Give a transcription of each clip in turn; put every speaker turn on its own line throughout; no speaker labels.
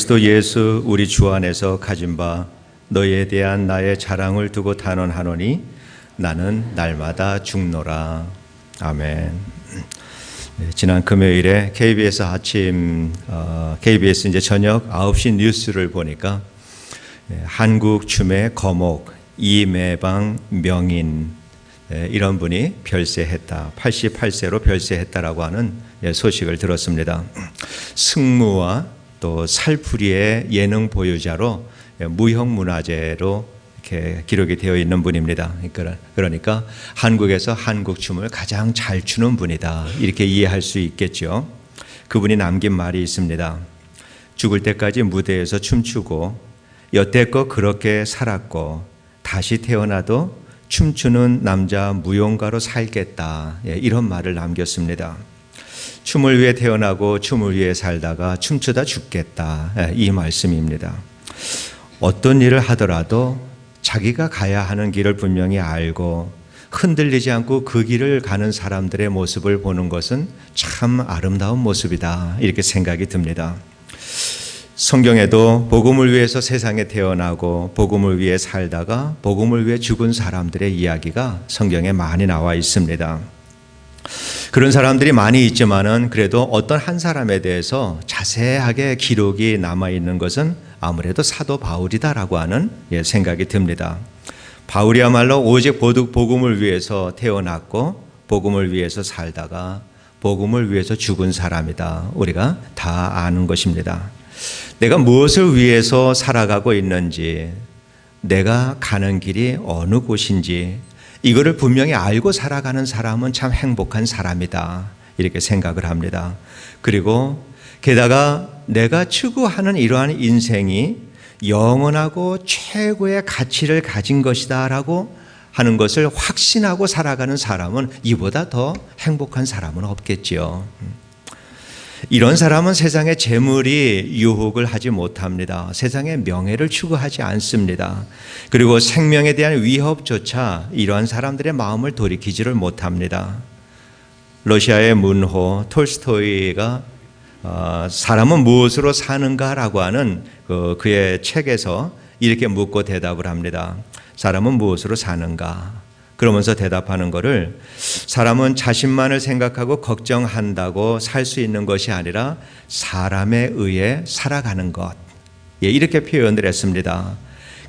그리스도 예수 우리 주 안에서 가진 바 너희에 대한 나의 자랑을 두고 단언하노니 나는 날마다 죽노라. 아멘. 지난 금요일에 KBS KBS 이제 저녁 9시 뉴스를 보니까 한국 춤의 거목 이매방 명인 이런 분이 별세했다. 88세로 별세했다라고 하는 소식을 들었습니다. 승무와 또 살풀이의 예능 보유자로 무형문화재로 이렇게 기록이 되어 있는 분입니다. 그러니까 한국에서 한국 춤을 가장 잘 추는 분이다. 이렇게 이해할 수 있겠죠. 그분이 남긴 말이 있습니다. 죽을 때까지 무대에서 춤추고 여태껏 그렇게 살았고 다시 태어나도 춤추는 남자 무용가로 살겠다. 이런 말을 남겼습니다. 춤을 위해 태어나고 춤을 위해 살다가 춤추다 죽겠다. 이 말씀입니다. 어떤 일을 하더라도 자기가 가야 하는 길을 분명히 알고 흔들리지 않고 그 길을 가는 사람들의 모습을 보는 것은 참 아름다운 모습이다. 이렇게 생각이 듭니다. 성경에도 복음을 위해서 세상에 태어나고 복음을 위해 살다가 복음을 위해 죽은 사람들의 이야기가 성경에 많이 나와 있습니다. 그런 사람들이 많이 있지만은 그래도 어떤 한 사람에 대해서 자세하게 기록이 남아있는 것은 아무래도 사도 바울이다라고 하는 생각이 듭니다. 바울이야말로 오직 복음을 위해서 태어났고 복음을 위해서 살다가 복음을 위해서 죽은 사람이다. 우리가 다 아는 것입니다. 내가 무엇을 위해서 살아가고 있는지, 내가 가는 길이 어느 곳인지 이거를 분명히 알고 살아가는 사람은 참 행복한 사람이다. 이렇게 생각을 합니다. 그리고 게다가 내가 추구하는 이러한 인생이 영원하고 최고의 가치를 가진 것이다 라고 하는 것을 확신하고 살아가는 사람은 이보다 더 행복한 사람은 없겠지요. 이런 사람은 세상의 재물이 유혹을 하지 못합니다. 세상의 명예를 추구하지 않습니다. 그리고 생명에 대한 위협조차 이러한 사람들의 마음을 돌이키지를 못합니다. 러시아의 문호 톨스토이가 사람은 무엇으로 사는가라고 하는 그의 책에서 이렇게 묻고 대답을 합니다. 사람은 무엇으로 사는가? 그러면서 대답하는 것을 사람은 자신만을 생각하고 걱정한다고 살 수 있는 것이 아니라 사람에 의해 살아가는 것. 이렇게 표현을 했습니다.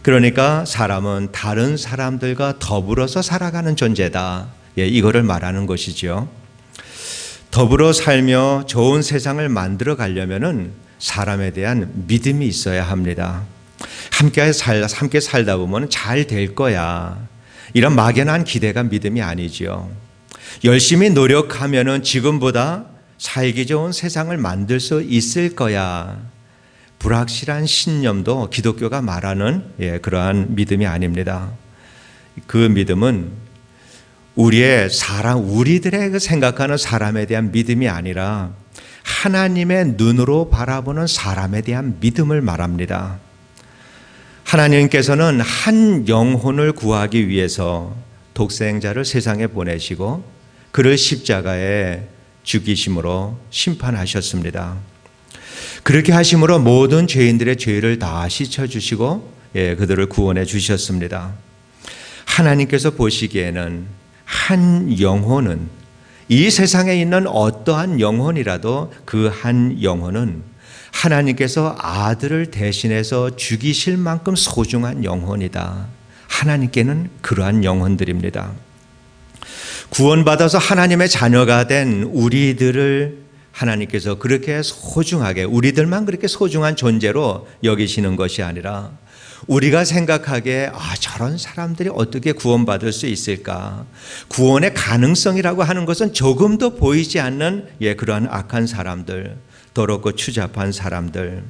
그러니까 사람은 다른 사람들과 더불어서 살아가는 존재다. 이거를 말하는 것이죠. 더불어 살며 좋은 세상을 만들어 가려면은 사람에 대한 믿음이 있어야 합니다. 함께 살다 보면 잘 될 거야. 이런 막연한 기대가 믿음이 아니지요. 열심히 노력하면은 지금보다 살기 좋은 세상을 만들 수 있을 거야. 불확실한 신념도 기독교가 말하는 그러한 믿음이 아닙니다. 그 믿음은 우리들의 생각하는 사람에 대한 믿음이 아니라 하나님의 눈으로 바라보는 사람에 대한 믿음을 말합니다. 하나님께서는 한 영혼을 구하기 위해서 독생자를 세상에 보내시고 그를 십자가에 죽이심으로 심판하셨습니다. 그렇게 하심으로 모든 죄인들의 죄를 다 씻어주시고 그들을 구원해 주셨습니다. 하나님께서 보시기에는 한 영혼은 이 세상에 있는 어떠한 영혼이라도 그 한 영혼은 하나님께서 아들을 대신해서 죽이실 만큼 소중한 영혼이다. 하나님께는 그러한 영혼들입니다. 구원받아서 하나님의 자녀가 된 우리들을 하나님께서 그렇게 소중하게, 우리들만 그렇게 소중한 존재로 여기시는 것이 아니라 우리가 생각하기에 저런 사람들이 어떻게 구원받을 수 있을까? 구원의 가능성이라고 하는 것은 조금도 보이지 않는 그러한 악한 사람들, 더럽고 추잡한 사람들,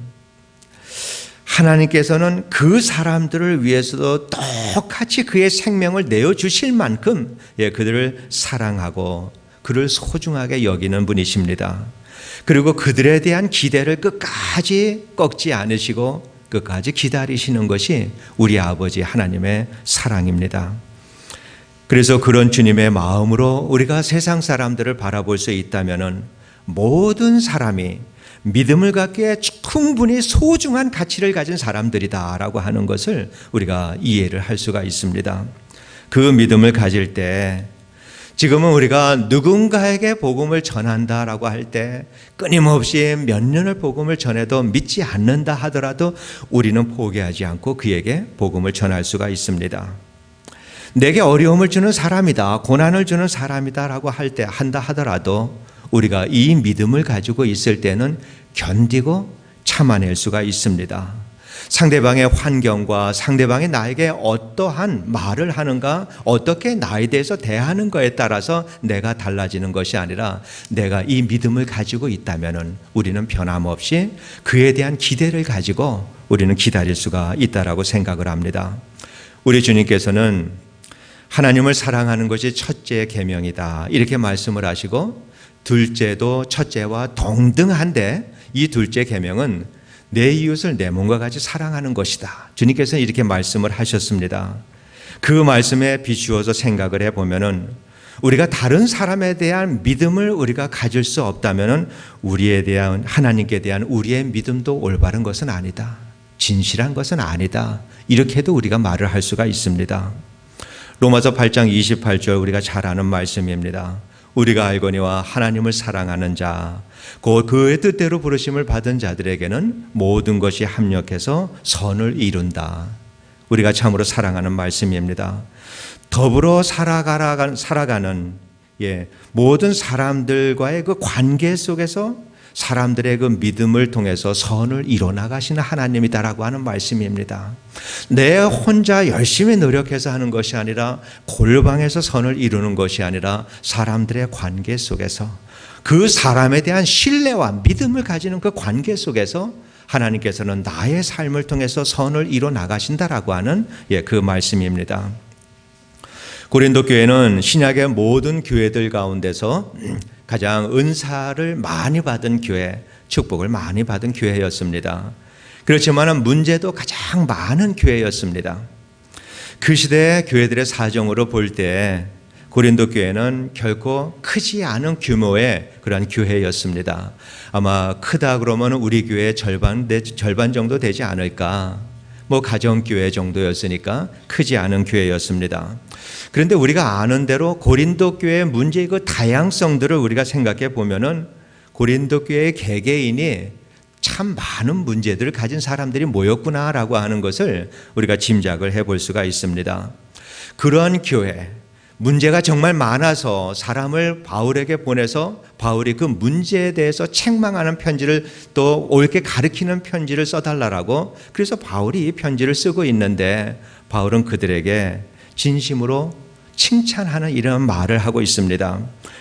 하나님께서는 그 사람들을 위해서도 똑같이 그의 생명을 내어주실 만큼 그들을 사랑하고 그를 소중하게 여기는 분이십니다. 그리고 그들에 대한 기대를 끝까지 꺾지 않으시고 끝까지 기다리시는 것이 우리 아버지 하나님의 사랑입니다. 그래서 그런 주님의 마음으로 우리가 세상 사람들을 바라볼 수 있다면 모든 사람이 믿음을 갖기에 충분히 소중한 가치를 가진 사람들이다라고 하는 것을 우리가 이해를 할 수가 있습니다. 그 믿음을 가질 때 지금은 우리가 누군가에게 복음을 전한다라고 할 때 끊임없이 몇 년을 복음을 전해도 믿지 않는다 하더라도 우리는 포기하지 않고 그에게 복음을 전할 수가 있습니다. 내게 어려움을 주는 사람이다, 고난을 주는 사람이다라고 한다 하더라도 우리가 이 믿음을 가지고 있을 때는 견디고 참아낼 수가 있습니다. 상대방의 환경과 상대방이 나에게 어떠한 말을 하는가, 어떻게 나에 대해서 대하는 거에 따라서 내가 달라지는 것이 아니라 내가 이 믿음을 가지고 있다면 우리는 변함없이 그에 대한 기대를 가지고 우리는 기다릴 수가 있다라고 생각을 합니다. 우리 주님께서는 하나님을 사랑하는 것이 첫째 계명이다 이렇게 말씀을 하시고, 둘째도 첫째와 동등한데 이 둘째 계명은 내 이웃을 내 몸과 같이 사랑하는 것이다. 주님께서는 이렇게 말씀을 하셨습니다. 그 말씀에 비추어서 생각을 해보면은 우리가 다른 사람에 대한 믿음을 우리가 가질 수 없다면은 우리에 대한, 하나님께 대한 우리의 믿음도 올바른 것은 아니다, 진실한 것은 아니다, 이렇게도 우리가 말을 할 수가 있습니다. 로마서 8장 28절 우리가 잘 아는 말씀입니다. 우리가 알거니와 하나님을 사랑하는 자, 곧 그의 뜻대로 부르심을 받은 자들에게는 모든 것이 합력해서 선을 이룬다. 우리가 참으로 사랑하는 말씀입니다. 더불어 살아가는 모든 사람들과의 그 관계 속에서 사람들의 그 믿음을 통해서 선을 이뤄나가시는 하나님이다라고 하는 말씀입니다. 내 혼자 열심히 노력해서 하는 것이 아니라, 골방에서 선을 이루는 것이 아니라 사람들의 관계 속에서 그 사람에 대한 신뢰와 믿음을 가지는 그 관계 속에서 하나님께서는 나의 삶을 통해서 선을 이뤄나가신다라고 하는 그 말씀입니다. 고린도 교회는 신약의 모든 교회들 가운데서 가장 은사를 많이 받은 교회, 축복을 많이 받은 교회였습니다. 그렇지만 문제도 가장 많은 교회였습니다. 그 시대의 교회들의 사정으로 볼 때 고린도 교회는 결코 크지 않은 규모의 그러한 교회였습니다. 아마 크다 그러면 우리 교회의 절반 정도 되지 않을까, 가정교회 정도였으니까 크지 않은 교회였습니다. 그런데 우리가 아는 대로 고린도 교회의 문제의 그 다양성들을 우리가 생각해 보면은 고린도 교회의 개개인이 참 많은 문제들을 가진 사람들이 모였구나라고 하는 것을 우리가 짐작을 해볼 수가 있습니다. 그러한 교회, 문제가 정말 많아서 사람을 바울에게 보내서 바울이 그 문제에 대해서 책망하는 편지를, 또 옳게 가르치는 편지를 써달라고, 그래서 바울이 이 편지를 쓰고 있는데 바울은 그들에게 진심으로 칭찬하는 이런 말을 하고 있습니다.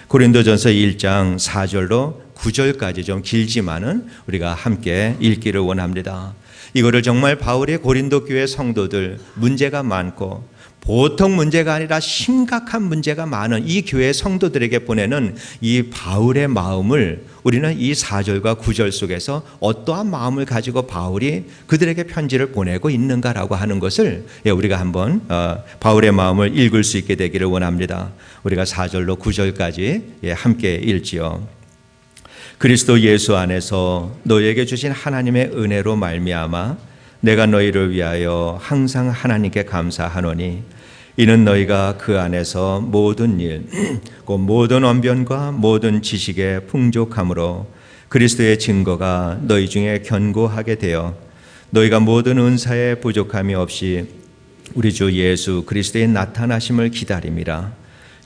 고린도전서 1장 4절로 9절까지 좀 길지만은 우리가 함께 읽기를 원합니다. 이거를 정말 바울이 고린도 교회 성도들, 문제가 많고 보통 문제가 아니라 심각한 문제가 많은 이 교회 성도들에게 보내는 이 바울의 마음을 우리는 이 4절과 9절 속에서 어떠한 마음을 가지고 바울이 그들에게 편지를 보내고 있는가라고 하는 것을 우리가 한번 바울의 마음을 읽을 수 있게 되기를 원합니다. 우리가 4절로 9절까지 함께 읽지요. 그리스도 예수 안에서 너희에게 주신 하나님의 은혜로 말미암아 내가 너희를 위하여 항상 하나님께 감사하노니, 이는 너희가 그 안에서 모든 일, 곧 모든 언변과 모든 지식에 풍족함으로 그리스도의 증거가 너희 중에 견고하게 되어 너희가 모든 은사에 부족함이 없이 우리 주 예수 그리스도의 나타나심을 기다림이라.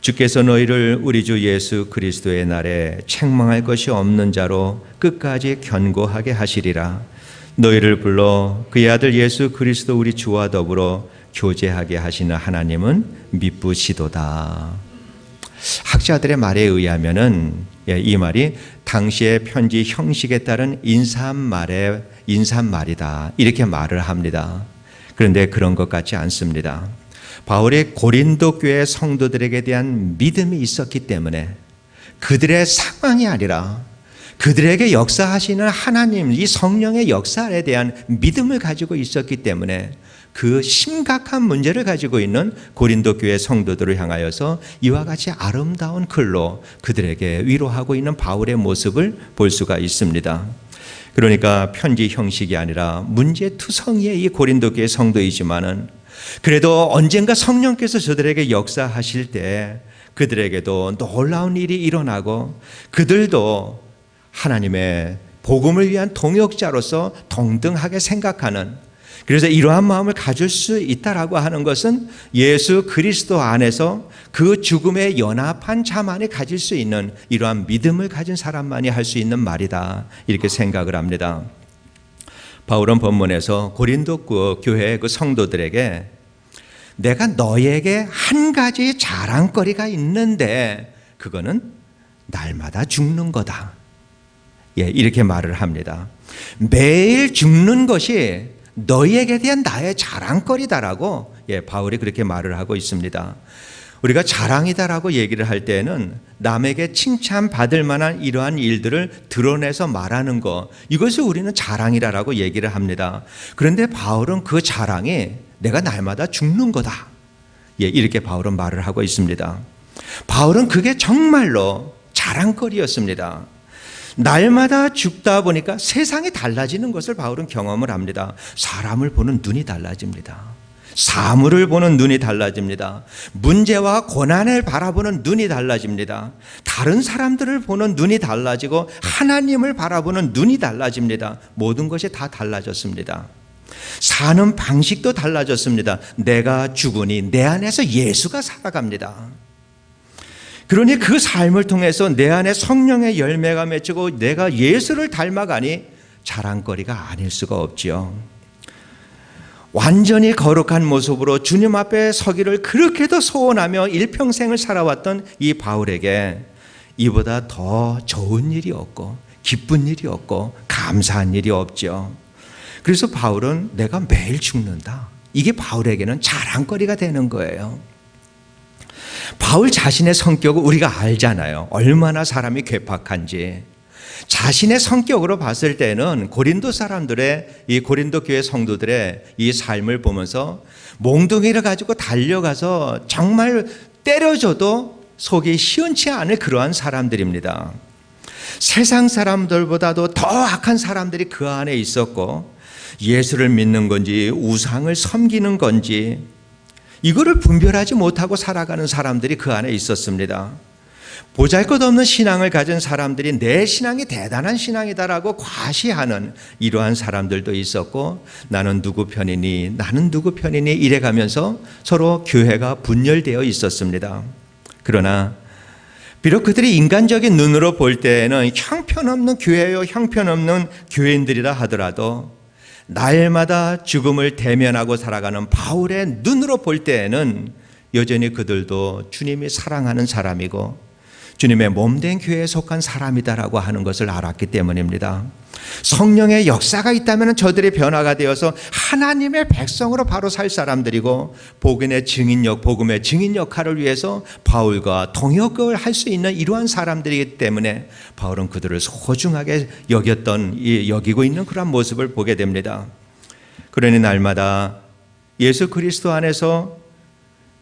주께서 너희를 우리 주 예수 그리스도의 날에 책망할 것이 없는 자로 끝까지 견고하게 하시리라. 너희를 불러 그의 아들 예수 그리스도 우리 주와 더불어 교제하게 하시는 하나님은 미쁘시도다. 학자들의 말에 의하면은 이 말이 당시의 편지 형식에 따른 인사말이다 이렇게 말을 합니다. 그런데 그런 것 같지 않습니다. 바울이 고린도 교회 성도들에게 대한 믿음이 있었기 때문에, 그들의 상황이 아니라 그들에게 역사하시는 하나님, 이 성령의 역사에 대한 믿음을 가지고 있었기 때문에 그 심각한 문제를 가지고 있는 고린도 교회 성도들을 향하여서 이와 같이 아름다운 글로 그들에게 위로하고 있는 바울의 모습을 볼 수가 있습니다. 그러니까 편지 형식이 아니라 문제투성이의 이 고린도 교회 성도이지만은 그래도 언젠가 성령께서 저들에게 역사하실 때 그들에게도 놀라운 일이 일어나고 그들도 하나님의 복음을 위한 동역자로서 동등하게 생각하는, 그래서 이러한 마음을 가질 수 있다라고 하는 것은 예수 그리스도 안에서 그 죽음에 연합한 자만이 가질 수 있는 이러한 믿음을 가진 사람만이 할 수 있는 말이다, 이렇게 생각을 합니다. 바울은 본문에서 고린도 교회의 그 성도들에게 내가 너에게 한 가지 자랑거리가 있는데 그거는 날마다 죽는 거다, 이렇게 말을 합니다. 매일 죽는 것이 너희에게 대한 나의 자랑거리다라고 바울이 그렇게 말을 하고 있습니다. 우리가 자랑이다라고 얘기를 할 때는 남에게 칭찬받을 만한 이러한 일들을 드러내서 말하는 것, 이것을 우리는 자랑이라고 얘기를 합니다. 그런데 바울은 그 자랑이 내가 날마다 죽는 거다, 이렇게 바울은 말을 하고 있습니다. 바울은 그게 정말로 자랑거리였습니다. 날마다 죽다 보니까 세상이 달라지는 것을 바울은 경험을 합니다. 사람을 보는 눈이 달라집니다. 사물을 보는 눈이 달라집니다. 문제와 고난을 바라보는 눈이 달라집니다. 다른 사람들을 보는 눈이 달라지고 하나님을 바라보는 눈이 달라집니다. 모든 것이 다 달라졌습니다. 사는 방식도 달라졌습니다. 내가 죽으니 내 안에서 예수가 살아갑니다. 그러니 그 삶을 통해서 내 안에 성령의 열매가 맺히고 내가 예수를 닮아가니 자랑거리가 아닐 수가 없지요. 완전히 거룩한 모습으로 주님 앞에 서기를 그렇게도 소원하며 일평생을 살아왔던 이 바울에게 이보다 더 좋은 일이 없고 기쁜 일이 없고 감사한 일이 없죠. 그래서 바울은 내가 매일 죽는다, 이게 바울에게는 자랑거리가 되는 거예요. 바울 자신의 성격을 우리가 알잖아요. 얼마나 사람이 괴팍한지. 자신의 성격으로 봤을 때는 고린도 사람들의, 이 고린도 교회 성도들의 이 삶을 보면서 몽둥이를 가지고 달려가서 정말 때려줘도 속이 시원치 않을 그러한 사람들입니다. 세상 사람들보다도 더 악한 사람들이 그 안에 있었고 예수를 믿는 건지 우상을 섬기는 건지 이거를 분별하지 못하고 살아가는 사람들이 그 안에 있었습니다. 보잘것없는 신앙을 가진 사람들이 내 신앙이 대단한 신앙이다라고 과시하는 이러한 사람들도 있었고 나는 누구 편이니 나는 누구 편이니 이래가면서 서로 교회가 분열되어 있었습니다. 그러나 비록 그들이 인간적인 눈으로 볼 때에는 형편없는 교회요 형편없는 교인들이라 하더라도 날마다 죽음을 대면하고 살아가는 바울의 눈으로 볼 때에는 여전히 그들도 주님이 사랑하는 사람이고 주님의 몸된 교회에 속한 사람이다라고 하는 것을 알았기 때문입니다. 성령의 역사가 있다면 저들이 변화가 되어서 하나님의 백성으로 바로 살 사람들이고 복음의 증인 역할을 위해서 바울과 동역을 할 수 있는 이러한 사람들이기 때문에 바울은 그들을 소중하게 여기고 있는 그런 모습을 보게 됩니다. 그러니 날마다 예수 그리스도 안에서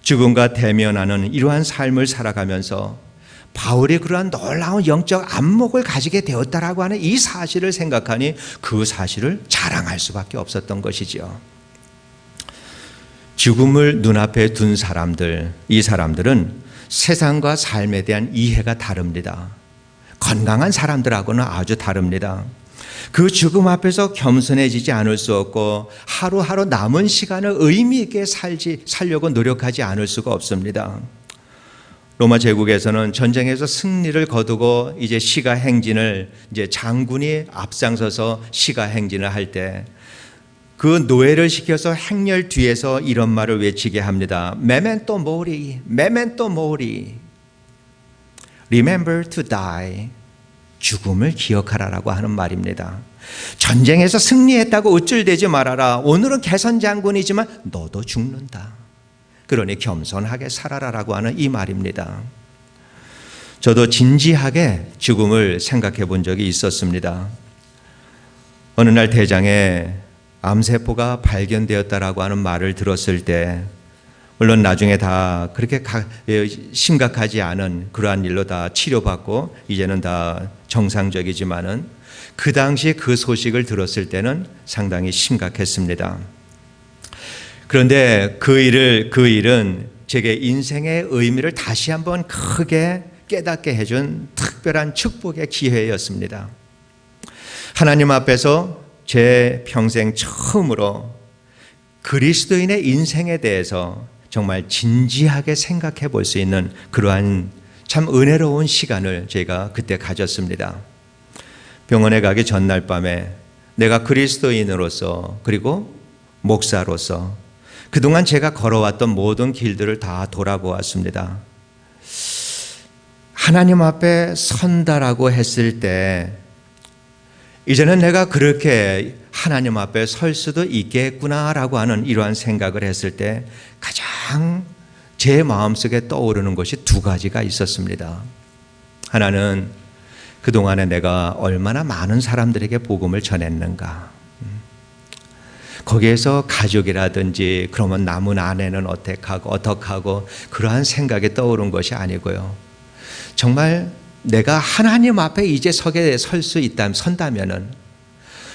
죽음과 대면하는 이러한 삶을 살아가면서 바울이 그러한 놀라운 영적 안목을 가지게 되었다라고 하는 이 사실을 생각하니 그 사실을 자랑할 수밖에 없었던 것이죠. 죽음을 눈앞에 둔 사람들, 이 사람들은 세상과 삶에 대한 이해가 다릅니다. 건강한 사람들하고는 아주 다릅니다. 그 죽음 앞에서 겸손해지지 않을 수 없고 하루하루 남은 시간을 의미 있게 살려고 노력하지 않을 수가 없습니다. 로마 제국에서는 전쟁에서 승리를 거두고 이제 시가 행진을 이제 장군이 앞장서서 시가 행진을 할 때 그 노예를 시켜서 행렬 뒤에서 이런 말을 외치게 합니다. 메멘토 모리, 메멘토 모리. Remember to die. 죽음을 기억하라라고 하는 말입니다. 전쟁에서 승리했다고 우쭐대지 말아라. 오늘은 개선 장군이지만 너도 죽는다. 그러니 겸손하게 살아라라고 하는 이 말입니다. 저도 진지하게 죽음을 생각해 본 적이 있었습니다. 어느 날 대장에 암세포가 발견되었다라고 하는 말을 들었을 때 물론 나중에 다 그렇게 심각하지 않은 그러한 일로 다 치료받고 이제는 다 정상적이지만은 그 당시 그 소식을 들었을 때는 상당히 심각했습니다. 그런데 그 일은 제게 인생의 의미를 다시 한번 크게 깨닫게 해준 특별한 축복의 기회였습니다. 하나님 앞에서 제 평생 처음으로 그리스도인의 인생에 대해서 정말 진지하게 생각해 볼 수 있는 그러한 참 은혜로운 시간을 제가 그때 가졌습니다. 병원에 가기 전날 밤에 내가 그리스도인으로서 그리고 목사로서 그동안 제가 걸어왔던 모든 길들을 다 돌아보았습니다. 하나님 앞에 선다라고 했을 때 이제는 내가 그렇게 하나님 앞에 설 수도 있겠구나라고 하는 이러한 생각을 했을 때 가장 제 마음속에 떠오르는 것이 두 가지가 있었습니다. 하나는 그동안에 내가 얼마나 많은 사람들에게 복음을 전했는가. 거기에서 가족이라든지 그러면 남은 아내는 어떡하고 그러한 생각이 떠오른 것이 아니고요. 정말 내가 하나님 앞에 이제 설 수 선다면은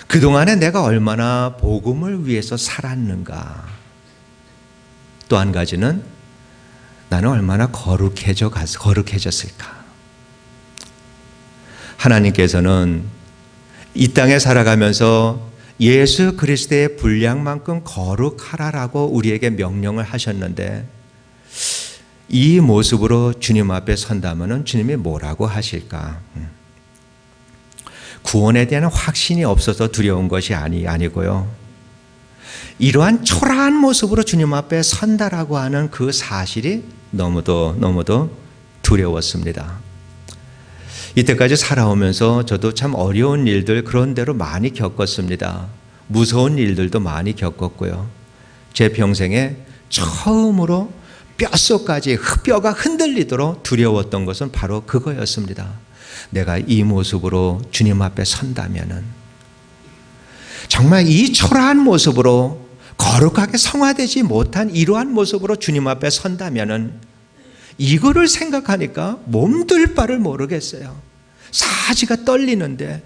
그동안에 내가 얼마나 복음을 위해서 살았는가. 또 한 가지는 나는 얼마나 거룩해졌을까. 하나님께서는 이 땅에 살아가면서 예수 그리스도의 분량만큼 거룩하라라고 우리에게 명령을 하셨는데 이 모습으로 주님 앞에 선다면 주님이 뭐라고 하실까? 구원에 대한 확신이 없어서 두려운 것이 아니고요. 이러한 초라한 모습으로 주님 앞에 선다라고 하는 그 사실이 너무도 두려웠습니다. 이때까지 살아오면서 저도 참 어려운 일들 그런 대로 많이 겪었습니다. 무서운 일들도 많이 겪었고요. 제 평생에 처음으로 뼛속까지 뼈가 흔들리도록 두려웠던 것은 바로 그거였습니다. 내가 이 모습으로 주님 앞에 선다면은 정말 이 초라한 모습으로 거룩하게 성화되지 못한 이러한 모습으로 주님 앞에 선다면은 이거를 생각하니까 몸둘 바를 모르겠어요. 사지가 떨리는데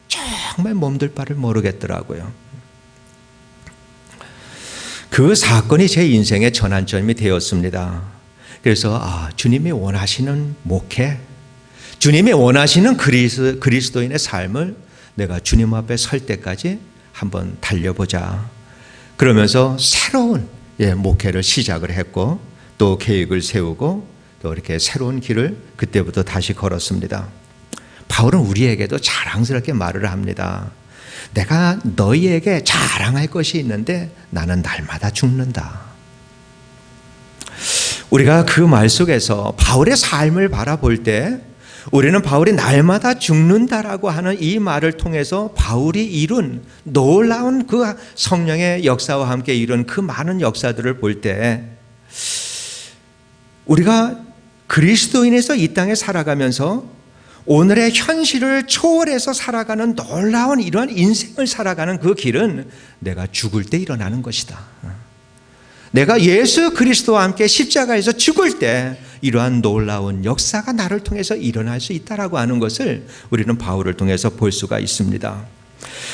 정말 몸둘 바를 모르겠더라고요. 그 사건이 제 인생의 전환점이 되었습니다. 그래서 주님이 원하시는 목회, 주님이 원하시는 그리스도인의 삶을 내가 주님 앞에 설 때까지 한번 달려보자. 그러면서 새로운 목회를 시작을 했고 또 계획을 세우고 또 이렇게 새로운 길을 그때부터 다시 걸었습니다. 바울은 우리에게도 자랑스럽게 말을 합니다. 내가 너희에게 자랑할 것이 있는데 나는 날마다 죽는다. 우리가 그 말 속에서 바울의 삶을 바라볼 때 우리는 바울이 날마다 죽는다라고 하는 이 말을 통해서 바울이 이룬 놀라운 그 성령의 역사와 함께 이룬 그 많은 역사들을 볼 때 우리가 그리스도인에서 이 땅에 살아가면서 오늘의 현실을 초월해서 살아가는 놀라운 이러한 인생을 살아가는 그 길은 내가 죽을 때 일어나는 것이다. 내가 예수 그리스도와 함께 십자가에서 죽을 때 이러한 놀라운 역사가 나를 통해서 일어날 수 있다라고 하는 것을 우리는 바울을 통해서 볼 수가 있습니다.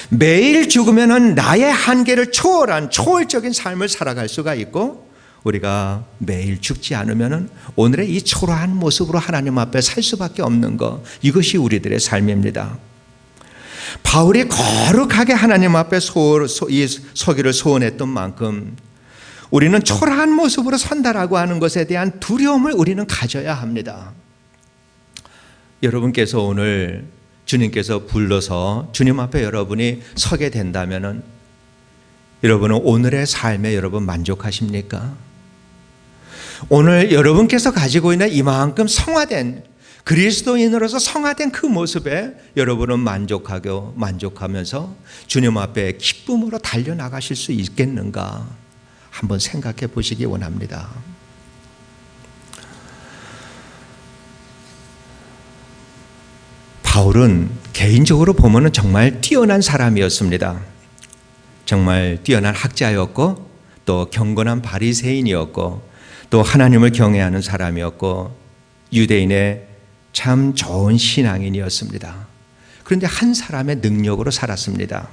매일 죽으면 나의 한계를 초월한 초월적인 삶을 살아갈 수가 있고 우리가 매일 죽지 않으면 오늘의 이 초라한 모습으로 하나님 앞에 살 수밖에 없는 것, 이것이 우리들의 삶입니다. 바울이 거룩하게 하나님 앞에 서기를 소원했던 만큼 우리는 초라한 모습으로 선다라고 하는 것에 대한 두려움을 우리는 가져야 합니다. 여러분께서 오늘 주님께서 불러서 주님 앞에 여러분이 서게 된다면 여러분은 오늘의 삶에 여러분 만족하십니까? 오늘 여러분께서 가지고 있는 이만큼 성화된 그리스도인으로서 성화된 그 모습에 여러분은 만족하면서 주님 앞에 기쁨으로 달려나가실 수 있겠는가? 한번 생각해 보시기 원합니다. 바울은 개인적으로 보면 정말 뛰어난 사람이었습니다. 정말 뛰어난 학자였고 또 경건한 바리새인이었고 또 하나님을 경외하는 사람이었고 유대인의 참 좋은 신앙인이었습니다. 그런데 한 사람의 능력으로 살았습니다.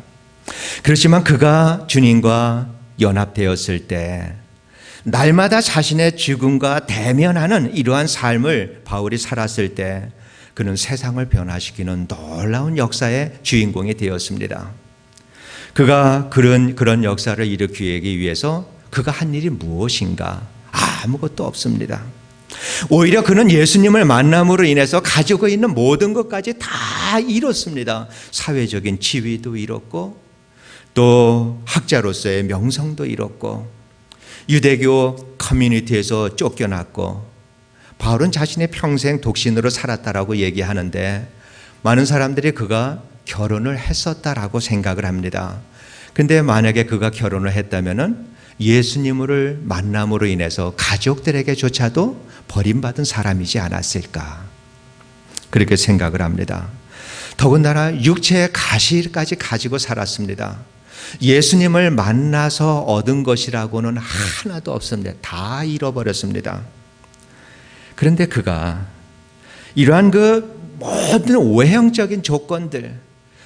그렇지만 그가 주님과 연합되었을 때 날마다 자신의 죽음과 대면하는 이러한 삶을 바울이 살았을 때 그는 세상을 변화시키는 놀라운 역사의 주인공이 되었습니다. 그가 그런 역사를 일으키기 위해서 그가 한 일이 무엇인가? 아무것도 없습니다. 오히려 그는 예수님을 만남으로 인해서 가지고 있는 모든 것까지 다 잃었습니다. 사회적인 지위도 잃었고 또 학자로서의 명성도 잃었고 유대교 커뮤니티에서 쫓겨났고 바울은 자신의 평생 독신으로 살았다라고 얘기하는데 많은 사람들이 그가 결혼을 했었다라고 생각을 합니다. 근데 만약에 그가 결혼을 했다면은 예수님을 만남으로 인해서 가족들에게조차도 버림받은 사람이지 않았을까 그렇게 생각을 합니다. 더군다나 육체의 가시까지 가지고 살았습니다. 예수님을 만나서 얻은 것이라고는 하나도 없습니다. 다 잃어버렸습니다. 그런데 그가 이러한 그 모든 외형적인 조건들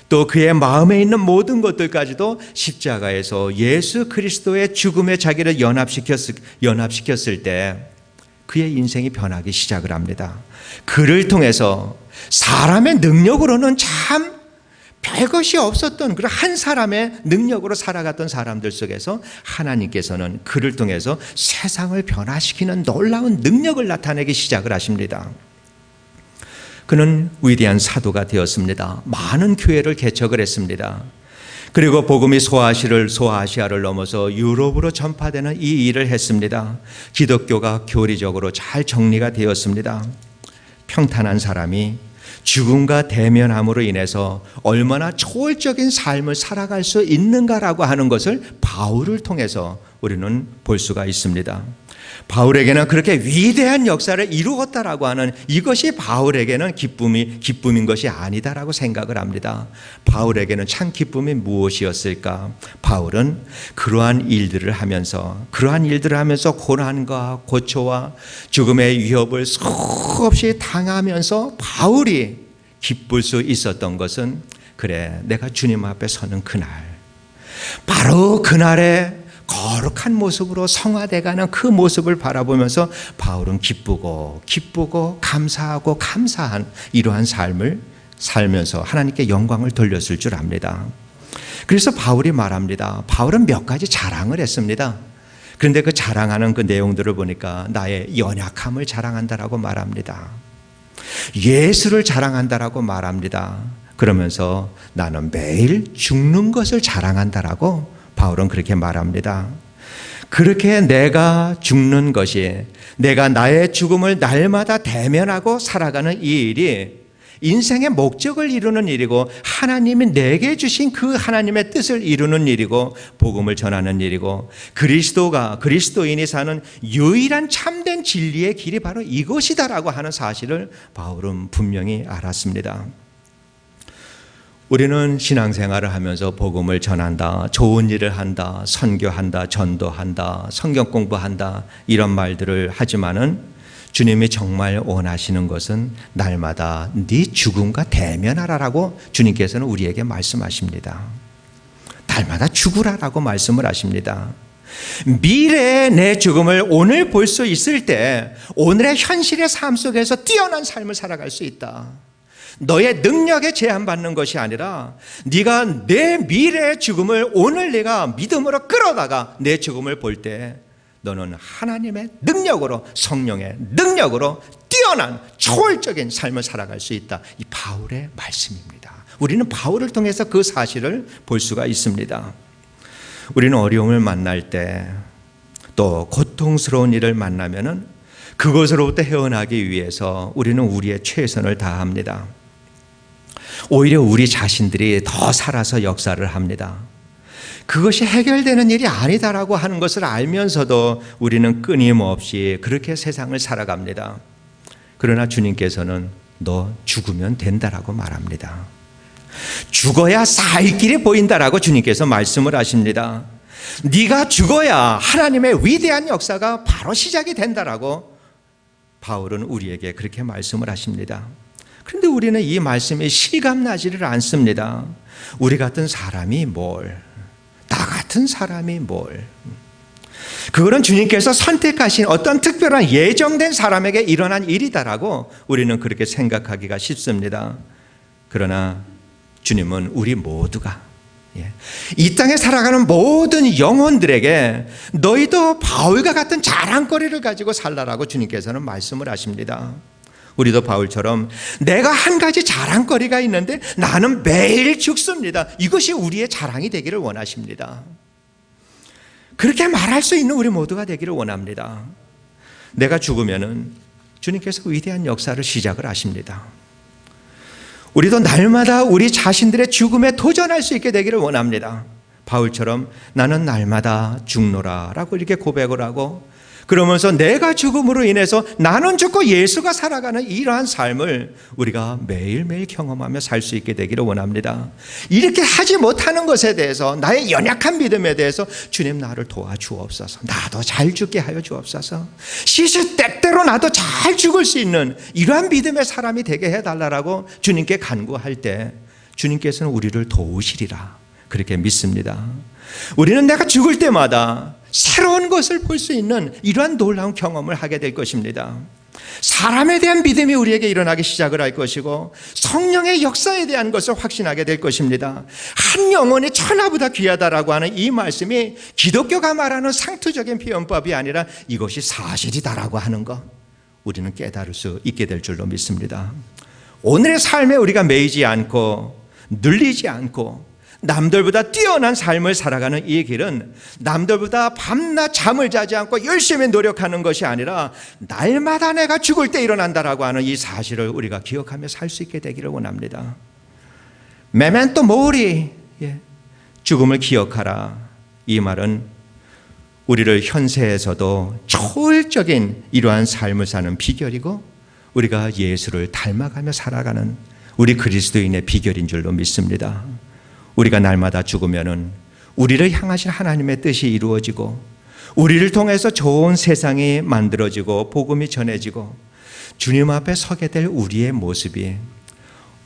또 그의 마음에 있는 모든 것들까지도 십자가에서 예수 그리스도의 죽음에 자기를 연합시켰을 때 그의 인생이 변하기 시작을 합니다. 그를 통해서 사람의 능력으로는 참 별것이 없었던 그런 한 사람의 능력으로 살아갔던 사람들 속에서 하나님께서는 그를 통해서 세상을 변화시키는 놀라운 능력을 나타내기 시작을 하십니다. 그는 위대한 사도가 되었습니다. 많은 교회를 개척을 했습니다. 그리고 복음이 소아시아를 넘어서 유럽으로 전파되는 이 일을 했습니다. 기독교가 교리적으로 잘 정리가 되었습니다. 평탄한 사람이 죽음과 대면함으로 인해서 얼마나 초월적인 삶을 살아갈 수 있는가라고 하는 것을 바울을 통해서 우리는 볼 수가 있습니다. 바울에게는 그렇게 위대한 역사를 이루었다라고 하는 이것이 바울에게는 기쁨인 것이 아니다라고 생각을 합니다. 바울에게는 참 기쁨이 무엇이었을까? 바울은 그러한 일들을 하면서 고난과 고초와 죽음의 위협을 수없이 당하면서 바울이 기쁠 수 있었던 것은 그래 내가 주님 앞에 서는 그날 바로 그날에 거룩한 모습으로 성화돼가는 그 모습을 바라보면서 바울은 기쁘고 감사한 이러한 삶을 살면서 하나님께 영광을 돌렸을 줄 압니다. 그래서 바울이 말합니다. 바울은 몇 가지 자랑을 했습니다. 그런데 그 자랑하는 그 내용들을 보니까 나의 연약함을 자랑한다라고 말합니다. 예수를 자랑한다라고 말합니다. 그러면서 나는 매일 죽는 것을 자랑한다라고 바울은 그렇게 말합니다. 그렇게 내가 죽는 것이 내가 나의 죽음을 날마다 대면하고 살아가는 이 일이 인생의 목적을 이루는 일이고 하나님이 내게 주신 그 하나님의 뜻을 이루는 일이고 복음을 전하는 일이고 그리스도인이 사는 유일한 참된 진리의 길이 바로 이것이다라고 하는 사실을 바울은 분명히 알았습니다. 우리는 신앙생활을 하면서 복음을 전한다, 좋은 일을 한다, 선교한다, 전도한다, 성경 공부한다 이런 말들을 하지만은 주님이 정말 원하시는 것은 날마다 네 죽음과 대면하라라고 주님께서는 우리에게 말씀하십니다. 날마다 죽으라라고 말씀을 하십니다. 미래의 내 죽음을 오늘 볼 수 있을 때 오늘의 현실의 삶 속에서 뛰어난 삶을 살아갈 수 있다. 너의 능력에 제한받는 것이 아니라 네가 내 미래의 죽음을 오늘 내가 믿음으로 끌어다가 내 죽음을 볼 때 너는 하나님의 능력으로 성령의 능력으로 뛰어난 초월적인 삶을 살아갈 수 있다. 이 바울의 말씀입니다. 우리는 바울을 통해서 그 사실을 볼 수가 있습니다. 우리는 어려움을 만날 때 또 고통스러운 일을 만나면은 그것으로부터 헤어나기 위해서 우리는 우리의 최선을 다합니다. 오히려 우리 자신들이 더 살아서 역사를 합니다. 그것이 해결되는 일이 아니다라고 하는 것을 알면서도 우리는 끊임없이 그렇게 세상을 살아갑니다. 그러나 주님께서는 너 죽으면 된다라고 말합니다. 죽어야 살 길이 보인다라고 주님께서 말씀을 하십니다. 네가 죽어야 하나님의 위대한 역사가 바로 시작이 된다라고 바울은 우리에게 그렇게 말씀을 하십니다. 그런데 우리는 이 말씀이 실감나지를 않습니다. 우리 같은 사람이 뭘, 나 같은 사람이 뭘. 그거는 주님께서 선택하신 어떤 특별한 예정된 사람에게 일어난 일이다라고 우리는 그렇게 생각하기가 쉽습니다. 그러나 주님은 우리 모두가, 이 땅에 살아가는 모든 영혼들에게 너희도 바울과 같은 자랑거리를 가지고 살라라고 주님께서는 말씀을 하십니다. 우리도 바울처럼 내가 한 가지 자랑거리가 있는데 나는 매일 죽습니다. 이것이 우리의 자랑이 되기를 원하십니다. 그렇게 말할 수 있는 우리 모두가 되기를 원합니다. 내가 죽으면은 주님께서 위대한 역사를 시작을 하십니다. 우리도 날마다 우리 자신들의 죽음에 도전할 수 있게 되기를 원합니다. 바울처럼 나는 날마다 죽노라 라고 이렇게 고백을 하고, 그러면서 내가 죽음으로 인해서 나는 죽고 예수가 살아가는 이러한 삶을 우리가 매일매일 경험하며 살 수 있게 되기를 원합니다. 이렇게 하지 못하는 것에 대해서, 나의 연약한 믿음에 대해서 주님 나를 도와주옵소서, 나도 잘 죽게 하여 주옵소서, 시시때때로 나도 잘 죽을 수 있는 이러한 믿음의 사람이 되게 해달라고 주님께 간구할 때 주님께서는 우리를 도우시리라 그렇게 믿습니다. 우리는 내가 죽을 때마다 새로운 것을 볼 수 있는 이러한 놀라운 경험을 하게 될 것입니다. 사람에 대한 믿음이 우리에게 일어나기 시작을 할 것이고, 성령의 역사에 대한 것을 확신하게 될 것입니다. 한 영혼이 천하보다 귀하다라고 하는 이 말씀이 기독교가 말하는 상투적인 표현법이 아니라 이것이 사실이다라고 하는 것, 우리는 깨달을 수 있게 될 줄로 믿습니다. 오늘의 삶에 우리가 매이지 않고 눌리지 않고 남들보다 뛰어난 삶을 살아가는 이 길은 남들보다 밤낮 잠을 자지 않고 열심히 노력하는 것이 아니라 날마다 내가 죽을 때 일어난다라고 하는 이 사실을 우리가 기억하며 살 수 있게 되기를 원합니다. 메멘토 모리, 죽음을 기억하라. 이 말은 우리를 현세에서도 초월적인 이러한 삶을 사는 비결이고, 우리가 예수를 닮아가며 살아가는 우리 그리스도인의 비결인 줄로 믿습니다. 우리가 날마다 죽으면은 우리를 향하신 하나님의 뜻이 이루어지고, 우리를 통해서 좋은 세상이 만들어지고 복음이 전해지고, 주님 앞에 서게 될 우리의 모습이,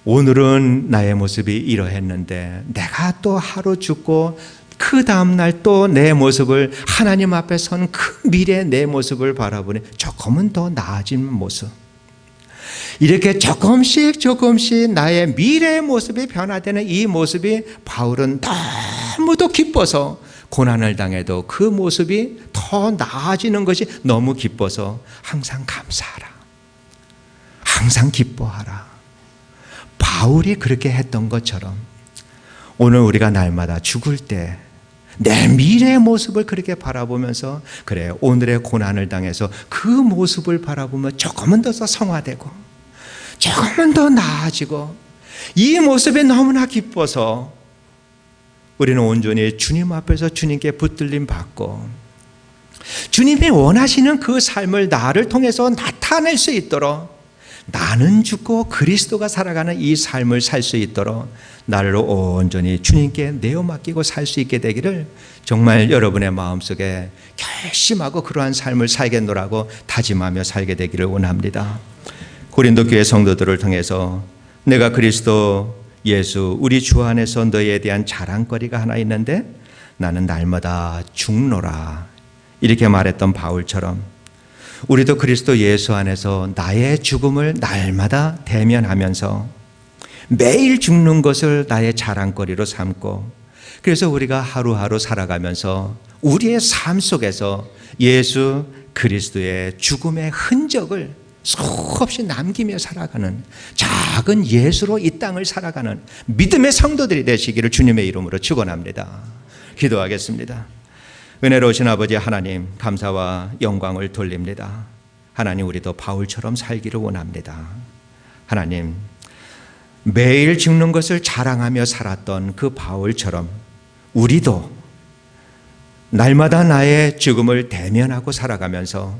오늘은 나의 모습이 이러했는데 내가 또 하루 죽고 그 다음날 또 내 모습을, 하나님 앞에 선 그 미래의 내 모습을 바라보니 조금은 더 나아진 모습, 이렇게 조금씩 나의 미래의 모습이 변화되는 이 모습이 바울은 너무도 기뻐서, 고난을 당해도 그 모습이 더 나아지는 것이 너무 기뻐서 항상 감사하라, 항상 기뻐하라. 바울이 그렇게 했던 것처럼 오늘 우리가 날마다 죽을 때 내 미래의 모습을 그렇게 바라보면서, 그래, 오늘의 고난을 당해서 그 모습을 바라보며 조금은 더 성화되고 조금은 더 나아지고, 이 모습에 너무나 기뻐서 우리는 온전히 주님 앞에서 주님께 붙들림 받고, 주님이 원하시는 그 삶을 나를 통해서 나타낼 수 있도록, 나는 죽고 그리스도가 살아가는 이 삶을 살 수 있도록 나를 온전히 주님께 내어 맡기고 살 수 있게 되기를 정말 여러분의 마음속에 결심하고 그러한 삶을 살겠노라고 다짐하며 살게 되기를 원합니다. 고린도 교회 성도들을 통해서 내가 그리스도 예수 우리 주 안에서 너희에 대한 자랑거리가 하나 있는데 나는 날마다 죽노라 이렇게 말했던 바울처럼, 우리도 그리스도 예수 안에서 나의 죽음을 날마다 대면하면서 매일 죽는 것을 나의 자랑거리로 삼고, 그래서 우리가 하루하루 살아가면서 우리의 삶 속에서 예수 그리스도의 죽음의 흔적을 수없이 남기며 살아가는 작은 예수로 이 땅을 살아가는 믿음의 성도들이 되시기를 주님의 이름으로 축원합니다. 기도하겠습니다. 은혜로우신 아버지 하나님, 감사와 영광을 돌립니다. 하나님, 우리도 바울처럼 살기를 원합니다. 하나님, 매일 죽는 것을 자랑하며 살았던 그 바울처럼 우리도 날마다 나의 죽음을 대면하고 살아가면서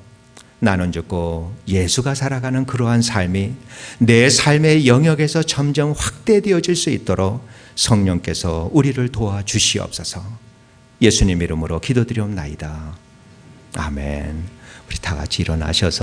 나는 죽고 예수가 살아가는 그러한 삶이 내 삶의 영역에서 점점 확대되어질 수 있도록 성령께서 우리를 도와주시옵소서. 예수님 이름으로 기도드리옵나이다. 아멘. 우리 다 같이 일어나셔서